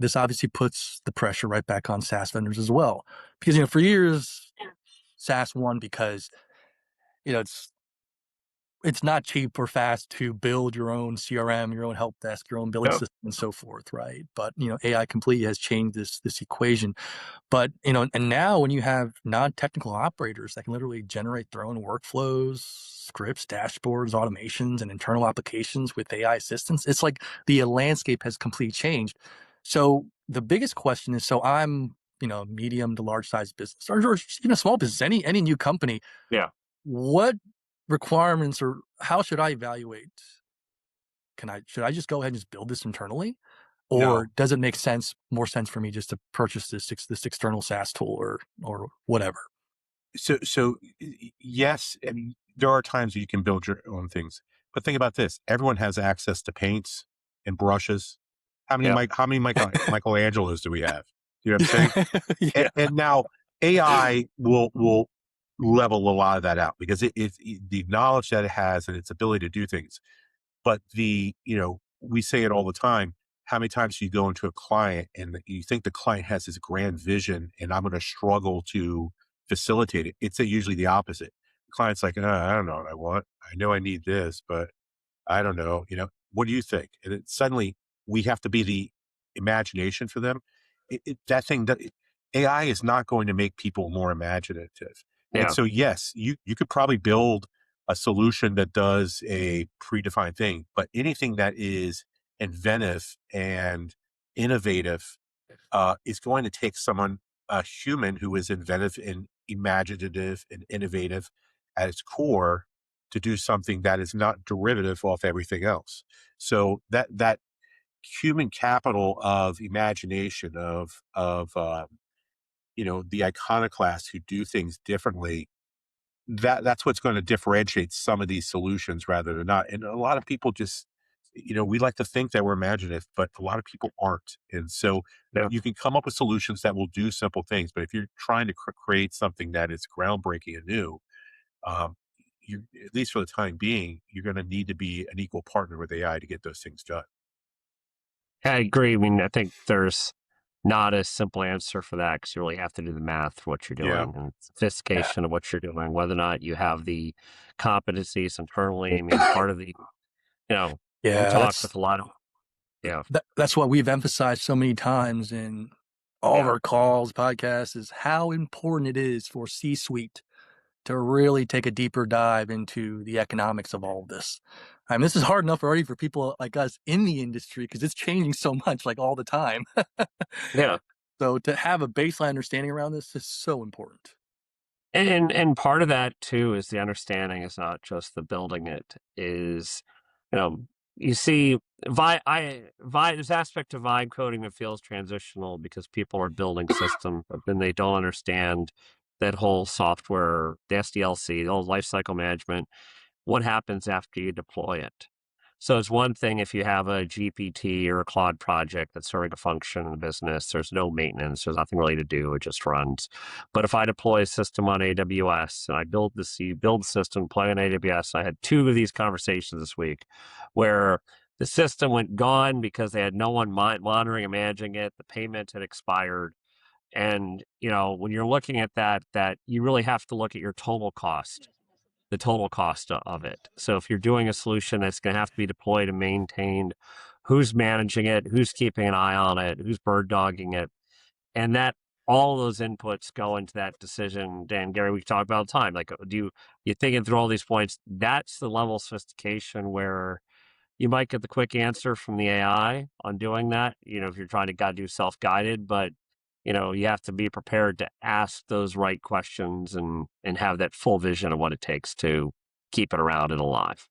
this obviously puts the pressure right back on SaaS vendors as well. Because, for years, SaaS won because, it's not cheap or fast to build your own CRM, your own help desk, your own billing Yep. system, and so forth, right? But, AI completely has changed this equation. But, and now when you have non-technical operators that can literally generate their own workflows, scripts, dashboards, automations, and internal applications with AI assistance, it's like the landscape has completely changed. So the biggest question is, so I'm, medium to large size business or even a small business, any new company, Yeah. what requirements or how should I evaluate? Should I just go ahead and just build this internally? No. Or does it make more sense for me just to purchase this external SaaS tool or whatever? Yes, I mean, there are times you can build your own things, but think about this: everyone has access to paints and brushes. Yep. How many Michelangelos do we have? You know what I'm saying? Yeah. And now AI will level a lot of that out because the knowledge that it has and its ability to do things. But we say it all the time. How many times do you go into a client and you think the client has this grand vision and I'm going to struggle to facilitate it? It's usually the opposite. The client's like, I don't know what I want. I know I need this, but I don't know. What do you think? And then suddenly we have to be the imagination for them. That thing that AI is not going to make people more imaginative. And Yeah. so, yes, you could probably build a solution that does a predefined thing, but anything that is inventive and innovative is going to take a human who is inventive and imaginative and innovative at its core to do something that is not derivative off everything else. So that human capital of imagination of the iconoclasts who do things differently, that's what's going to differentiate some of these solutions rather than not. And a lot of people just, we like to think that we're imaginative, but a lot of people aren't. And so Yeah. you can come up with solutions that will do simple things, but if you're trying to create something that is groundbreaking and new, um, you, at least for the time being, you're going to need to be an equal partner with AI to get those things done. I agree. I mean, I think there's not a simple answer for that because you really have to do the math for what you're Yeah. doing and sophistication of what you're doing, whether or not you have the competencies internally. I mean, part of the, we Yeah, talk with a lot of, yeah, that's what we've emphasized so many times in all of yeah, our calls, podcasts, is how important it is for C-suite to really take a deeper dive into the economics of all of this. I mean, this is hard enough already for people like us in the industry because it's changing so much, like all the time. yeah. So to have a baseline understanding around this is so important. And part of that too is the understanding is not just the building it is, you know, you see there's aspect of vibe coding that feels transitional because people are building systems, but then they don't understand that whole software, the SDLC, the whole lifecycle management, what happens after you deploy it. So it's one thing if you have a GPT or a Claude project that's serving a function in the business, there's no maintenance, there's nothing really to do, it just runs. But if I deploy a system on AWS and you build the system, play on AWS, I had 2 of these conversations this week where the system went gone because they had no one monitoring and managing it, the payment had expired. And, when you're looking at that you really have to look at your total cost, the total cost of it. So if you're doing a solution that's going to have to be deployed and maintained, who's managing it, who's keeping an eye on it, who's bird dogging it, and that all of those inputs go into that decision. Dan, Gary, we talk about all the time. Like, you thinking through all these points? That's the level of sophistication where you might get the quick answer from the AI on doing that. If you're trying to do self-guided, but you have to be prepared to ask those right questions and have that full vision of what it takes to keep it around and alive.